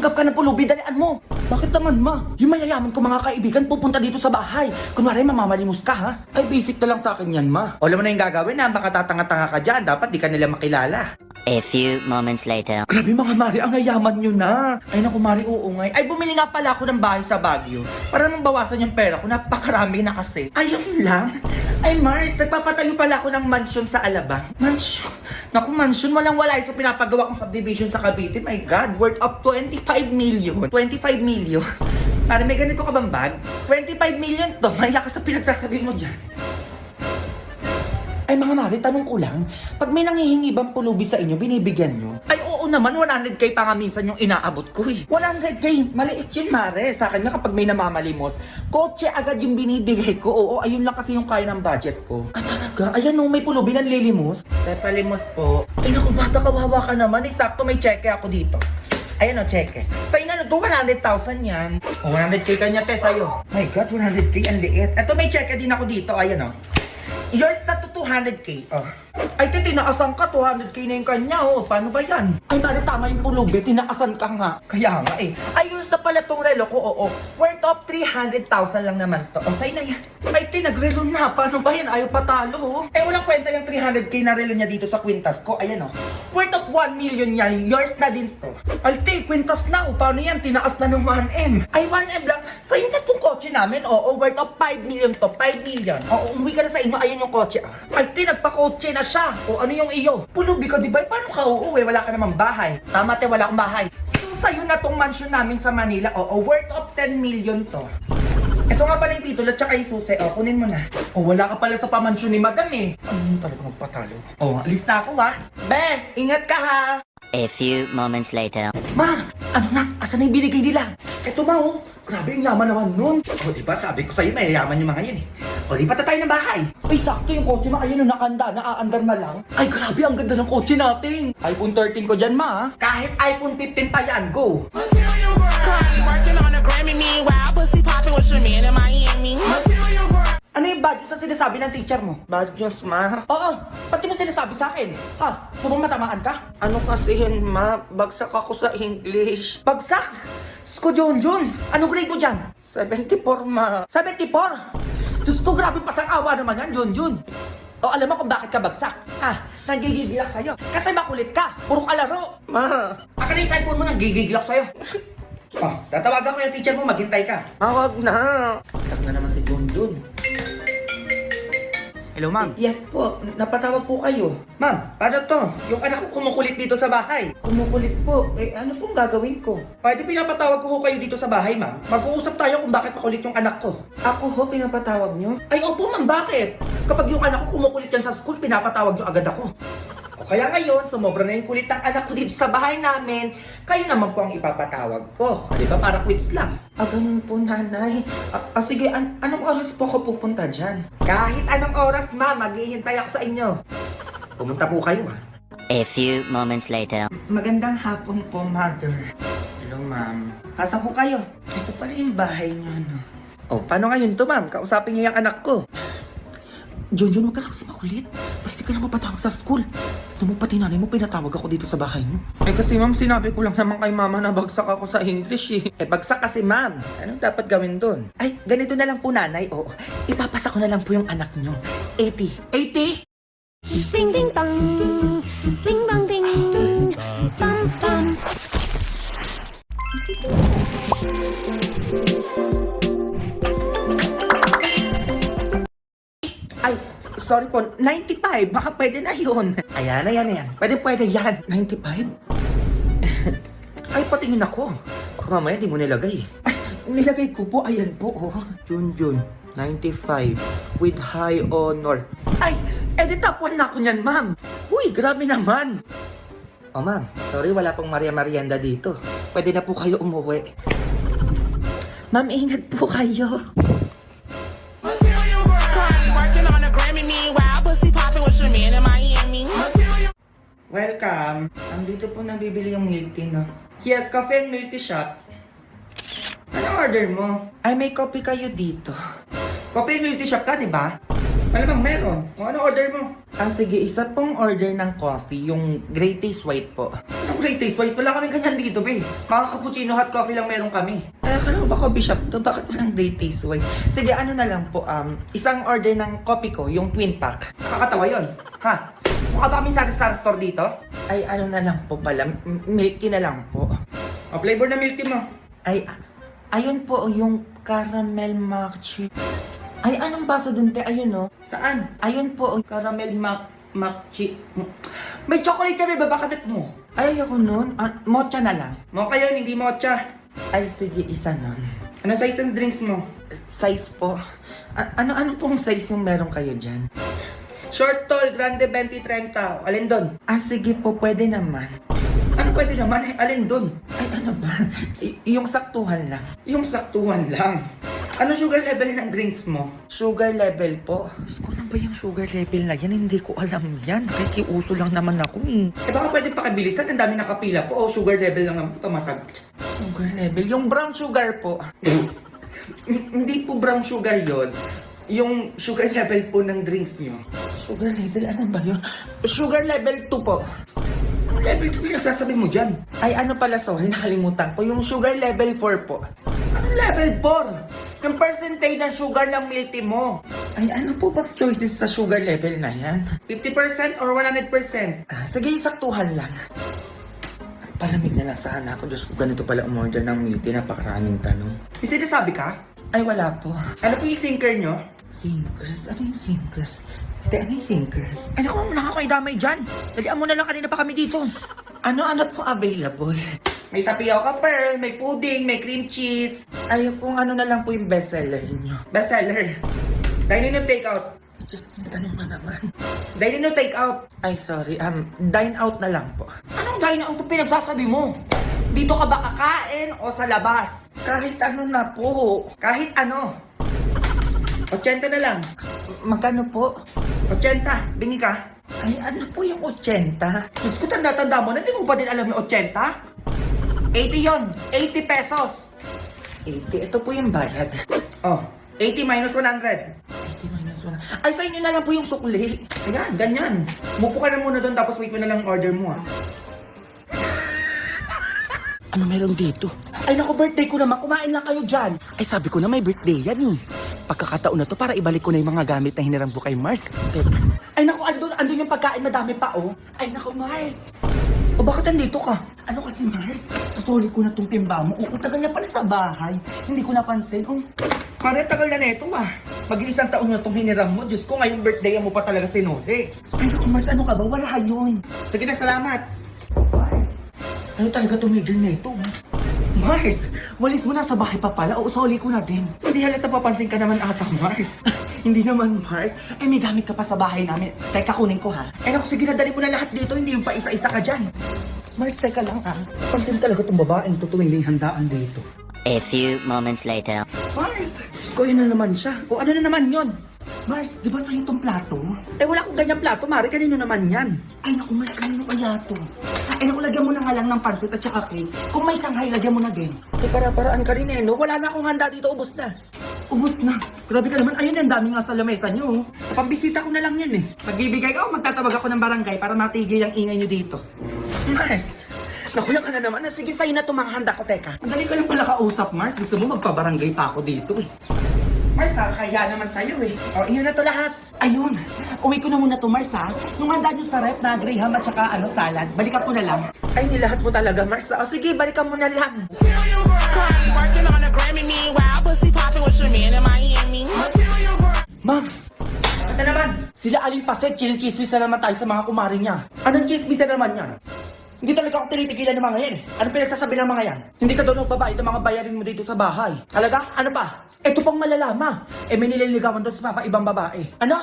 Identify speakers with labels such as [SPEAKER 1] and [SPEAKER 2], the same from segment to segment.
[SPEAKER 1] Tumanggap ka ng pulubi, dalian mo. Bakit naman, ma? Yung mayayaman ko mga kaibigan pupunta dito sa bahay. Kunwari, mamamalimos ka, ha? Ay, basic na lang sa akin yan, ma. O, alam mo na yung gagawin, ha? Baka tatanga-tanga ka dyan. Dapat di ka nila makilala.
[SPEAKER 2] A few moments later.
[SPEAKER 1] Grabe mga Mari, ang yayaman nyo na. Ay naku Mari, oo nga. Ay bumili nga pala ako ng bahay sa Baguio. Para nang bawasan yung pera ko, napakarami na kasi. Ayun lang. Ay Mars, nagpapatayo pala ako ng mansion sa Alabang. Mansion? Naku mansion, walang walay sa pinapagawa kong subdivision sa Cavite. My God, worth of 25 million. 25 million. Para may ganito ka bang bag? 25 million to. Maya ka sa pinagsasabi mo dyan. Ay mga Mari, tanong ko lang, pag may nanghihingi bang pulubi sa inyo, binibigyan nyo? Ay oo naman, 100k pa nga minsan yung inaabot ko eh. 100k, maliit yun Mare. Sa akin nga kapag may namamalimos, kotse agad yung binibigay ko. Oo, ayun lang kasi yung kaya ng budget ko. Ah talaga? Ayan no, may pulubi ng lilimos. Palimos po. Ay naku bata, kawawa ka naman. Eh, sakto may cheque ako dito. Ayan o, cheque. Sa inyo, 200,000 yan. O, 100k kanya te sa'yo. My God, 100k, ang liit. Eto may cheque din ako dito, ayan o. Yours na to 200k. Oh. Ay, tinaasan ka. 200k na yung kanya. Oh. Paano ba yan? Ay, Mari, tama yung pulubi. Tinaasan ka nga. Kaya nga eh. Ay, yours na pala tong relo ko. Oo. Worth of 300,000 lang naman to. O, sa'yo na yan. Ay, nagrelo na. Paano ba yan? Ayaw patalo. Oh. Eh, walang kwenta yung 300k na relo niya dito sa kwintas ko. Ayan oh. Worth of 1 million yan. Yours na din to. Alte, kwintas na. O, paano yan? Tinaas na ng 1M. Ay, 1M lang. Sa'yo na tong kotse namin. Oo, worth of 5 million to. 5 million. Oo, umuwi ka na sa inyo. Ayan yung kotse. Ay, nagpa-kotse na siya. O, ano yung iyo? Pulubi ka, di ba? Paano ka uuwi? Wala ka namang bahay. Tama, te, wala akong bahay. So, sa'yo na tong mansion namin sa Manila. Oo, worth of 10 million to. Ito nga pala yung titulo at saka yung susi. O, kunin mo na. O, wala ka pala sa pamansyon ni Madam eh. Ano talaga magpatalo? O, alis na ako ha. Be, ingat ka ha.
[SPEAKER 2] A few moments later.
[SPEAKER 1] Ma, ano na? Asan na yung binigay nila? Eto ma, oh. Grabe, ang yaman naman nun. O, diba? Sabi ko sa'yo, may yaman yung mga yan eh. O, lipat na tayo ng bahay. Ay, sakto yung kotse ma. Ayun, nakanda, naaandar na lang. Ay, grabe, ang ganda ng kotse natin. iPhone 13 ko dyan, ma. Kahit iPhone 15 pa yan, go.
[SPEAKER 3] Working on a Grammy, meanwhile, pussy popping with your man in Miami.
[SPEAKER 1] Ano yung badges na sinasabi ng teacher mo? Badges, ma? Oo, pati mo sinasabi sa akin. Ha? Subong matamaan ka? Ano kasi yun, ma? Bagsak ako sa English. Bagsak? Sko, Junjun. Anong grade mo dyan? 74, ma. 74? Diyos ko, grabe pasang-awa naman yan, Junjun. O, alam mo kung bakit ka bagsak? Ha? Nagigigilak sa'yo. Kasi makulit ka. Puro ka laro. Ma. Aka na yung cellphone mo, nagigigilak sa'yo. Oh, tatawagan ko yung teacher mo, maghintay ka. Wag na. Sak na naman si Junjun. Hello, ma'am. Yes po, napatawag po kayo. Ma'am, paano to? Yung anak ko kumukulit dito sa bahay. Kumukulit po? Eh, ano pong gagawin ko? Pwede pinapatawag ko kayo dito sa bahay, ma'am. Mag-uusap tayo kung bakit makulit yung anak ko. Ako ho, pinapatawag nyo? Ay, opo, ma'am, bakit? Kapag yung anak ko kumukulit yan sa school, pinapatawag nyo agad ako. O kaya ngayon, sumobra na yung kulit ng anak ko dito sa bahay namin, kayo naman po ang ipapatawag ko. Di ba? Para quits lang. Ganun po, nanay. Sige, anong oras po ako pupunta dyan? Kahit anong oras, ma, maghihintay ako sa inyo. Pumunta po kayo, ha?
[SPEAKER 2] A few moments later.
[SPEAKER 1] Magandang hapon po, mother. Hello, ma'am. Asa po kayo? Ito pala yung bahay niyo, no? Oh, paano ngayon to, ma'am? Kausapin niyo yung anak ko. Junjun, huwag ka lang kasi makulit. Pwede ka lang mapatawag sa school. Ano mo pati nanay mo, pinatawag ako dito sa bahay mo. Eh kasi ma'am, sinabi ko lang naman kay mama na bagsak ako sa English eh. Eh bagsak kasi ma'am. Anong dapat gawin doon? Ay, ganito na lang po nanay. Oo, ipapasa ko na lang po yung anak nyo. 80. 80?
[SPEAKER 4] Ding ding dong, ding dong ding, dum dum.
[SPEAKER 1] Ay, sorry po, 95. Baka pwede na yun. Ayan, ayan. Pwede yan. 95? Ay, patingin ako. Baka mamaya di mo nilagay. Ay, nilagay ko po. Ayan po, oh. Junjun, 95. With high honor. Ay, edi top 1 na ako niyan, ma'am. Uy, grabe naman. Oh, ma'am, sorry, wala pong Maria Marienda dito. Pwede na po kayo umuwi. Ma'am, ingat po kayo.
[SPEAKER 3] Working on a Grammy, meanwhile, pussy popping with your man in Miami.
[SPEAKER 1] Welcome. Andito po nabibili yung milk tea, no? Yes, coffee and milk tea shop. Anong order mo? Ay, may coffee kayo dito. Coffee and milk tea shop ka, di ba? Malamang meron. Kung ano order mo? Sige, isa pong order ng coffee, yung Great Taste White po. Yung Great Taste White? Wala kaming ganyan dito, be. Mga cappuccino hot coffee lang meron kami. Akala ko ba coffee shop to? Bakit walang Great Taste White? Sige, ano na lang po, isang order ng coffee ko, yung twin pack. Nakakatawa yun. Ha? Mukha ba kami sari-sari store dito? Ay, ano na lang po pala, milk tea na lang po. O, flavor na milk tea mo. Ay, ayun po, yung caramel macchi. Ay, anong basa dun, te? Ayun, no? Saan? Ayun po, caramel macchi. May chocolate kami, babakabit mo. Ay, ayoko nun. Mocha na lang. Mocha yun, hindi mocha. Ay, sige, isa nun. Ano size ng drinks mo? Size po. Ano pong size yung meron kayo dyan? Short, tall, grande, 20, 30. Alin dun? Sige po, pwede naman. Ano pwede naman? Alin dun? Ay, ano ba? Yung saktuhan lang. Yung saktuhan lang. Ano sugar level ng drinks mo? Sugar level po? Ko lang ba yung sugar level na yan? Hindi ko alam yan. Nakikiuso lang naman ako eh. Baka pwede pakibilisan. Ang dami nakapila po. Sugar level lang naman. Tumasag. Sugar level? Yung brown sugar po. Hindi po brown sugar yon. Yung sugar level po ng drinks nyo. Sugar level? Ano ba yun? Sugar level 2 po. Level 2 yung sasabi mo dyan. Ay, ano pala, sorry, nakalimutan ko. Yung sugar level 4 po. Anong level 4? Yung percentage ng sugar ng milk tea mo. Ay, ano po ba choices sa sugar level na yan? 50% or 100%? Sige, saktuhan lang. Palamig na lang sana ako. Diyos ko, ganito pala umorder ng milk tea. Napakaraming tanong. May sinasabi ka? Ay, wala po. Ano po yung sinker nyo? Sinkers? Ano yung sinkers? Ano yung sinkers? Ay, naku, nakakaidamay dyan. Dalian mo na lang, kanina pa kami dito. Ano po available? May tapioca pearl, may pudding, may cream cheese. Ay, kung ano na lang po yung bestseller niyo. Bestseller? Dine-in o take-out? Diyos ko, tanong na naman. Dine-in o take-out? Ay, sorry. Dine out na lang po. Anong dine out ang pinagsasabi mo? Dito ka ba kakain o sa labas? Kahit ano na po. Kahit ano. 80 na lang. Magkano po? 80. Bingi ka? Ay, ano po yung 80? Diyos ko, tanda-tanda mo na. Di mo ba din alam yung 80? 80 yon. 80 pesos. 80. Ito po yung bayad. Oh, 80 minus 100. 80 minus 100. Ay, sa inyo na lang po yung sukli. Ayan, ganyan. Mupo ka na muna doon tapos wait mo na lang order mo ah. Ano meron dito? Ay naku, birthday ko naman. Kumain lang kayo dyan. Ay sabi ko na may birthday yan eh. Pagkakataon na to para ibalik ko na yung mga gamit na hiniram ko kay Mars. Ay naku, andun yung pagkain, madami pa oh. Ay naku, Mars. O bakit andito ka? Ano kasi, Mars? Sasoli ko na tong timba mo. Tagal niya pala sa bahay. Hindi ko napansin. Mare, tagal na neto ah. Mag-iisang taon na itong hiniram mo. Diyos ko, ngayong birthday mo pa talaga sinuli. Ay naku, Mars, ano ka ba? Wala yun. Sige na, salamat. Mars. Ano talaga tumigil na ito? Mars, walis mo na sa bahay pa pala. O, soli ko na din. Hindi halata papansin ka naman ata, Mars. Hindi naman, Mars. May gamit ka pa sa bahay namin. Teka, kunin ko ha. Naku, sige na, dali mo na lahat dito. Hindi yung pa isa-isa ka dyan. Mars, teka lang ha. Pansin talaga itong babaeng tutuwing may handaan dito.
[SPEAKER 2] A few moments later.
[SPEAKER 1] Mars! Diyos ko, yun na naman siya. O, ano na naman yun? Mars, di ba sa'yo itong plato? Wala akong ganyang plato, Mari. Kanino naman yan? Ay, naku, Mars, kanino kaya to? Ay, naku, lagyan mo na nga lang ng pansit at saka cake. Kung may Shanghai, lagyan mo na din. Para-paraan ka rin eh, no? Wala na akong handa dito, ubos na. Ubos na? Grabe ka naman. Ayun, ang dami nga sa lamesa nyo. Pambisita ko na lang yan eh. Magbibigay ka o magtatawag ako ng barangay para matigil ang ingay nyo dito. Mars! Naku, yan ka na naman. Sige, sa'yo na tumahanda ko, teka. Madali ka lang pala kausap, Mars. Gusto mo magpabarangay pa ako dito eh. Mars, nakakaya naman sa'yo eh. O, iyon na to lahat. Ayun. Uwi ko na muna to, Mars ha. Nung handa nyo sa rep na graham at saka salad, balikan ko na lang. Ay, nilahat mo talaga, Mars. O, sige, balikan mo na lang.
[SPEAKER 3] Currently working on a Grammy, meanwhile, pussy popping with your man in Miami.
[SPEAKER 1] Ma'am, ito naman. Sila Aling Paset, chismis na naman tayo sa mga kumari niya. Anong chismis na naman yan? Hindi talaga ako tinitigilan ng mga yan eh. Ano pinagsasabi ng mga yan? Hindi ka doon magbabayad ng mga bayarin mo dito sa bahay. Talaga? Ano pa? Ito pang malalama. May nililigawan doon sa mga ibang babae. Ano?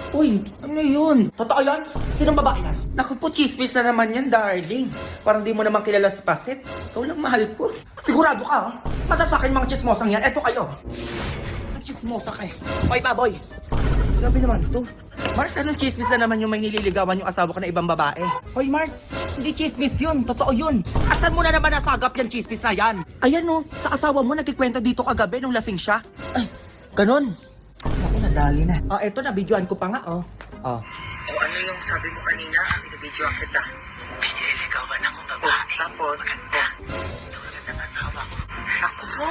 [SPEAKER 1] Uy, ano yun? Totoo yan? Sinong babae yan? Naku po, chismis na naman yan, darling. Parang di mo naman kilala si Paset. Ikaw lang mahal ko. Sigurado ka, ha? Mata sa akin mga chismosang yan. Eto kayo. Chismosa kayo. Oy, baboy. Grabe naman ito. Mars, anong chismis na naman yung may nililigawan yung asawa ko na ibang babae? Hoy, Mars, hindi chismis yun. Totoo yun. Asan mo na naman nasagap yung chismis na yan? Ayan o, sa asawa mo nagkikwento dito kagabi nung lasing siya. Ay, ganon. Ako na dali na. Oh, eto na, videoan ko pa nga, oh. Oh.
[SPEAKER 5] O ano yung sabi mo kanina? Binibidyoan kita. Piniligawan ako babae. Tapos? Maganda. Maganda ng asawa ko. Naku po,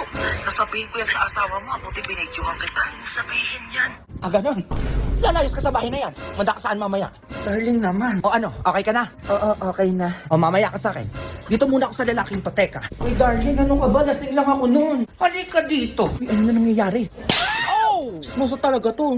[SPEAKER 5] sasabihin ko yan sa asawa mo. Buti binidyoan kita. Ano sabihin yan?
[SPEAKER 1] Ah, ganun. Lalayas ka sa bahay na yan. Manda ka saan mamaya? Darling naman. O ano, okay ka na? Oo, okay na. O mamaya ka sa akin. Dito muna ako sa lalaking to, teka. Uy, darling, ano ka ba? Lasing lang ako noon. Halika dito. Uy, ano na nangyayari? Oh! Smuso talaga to.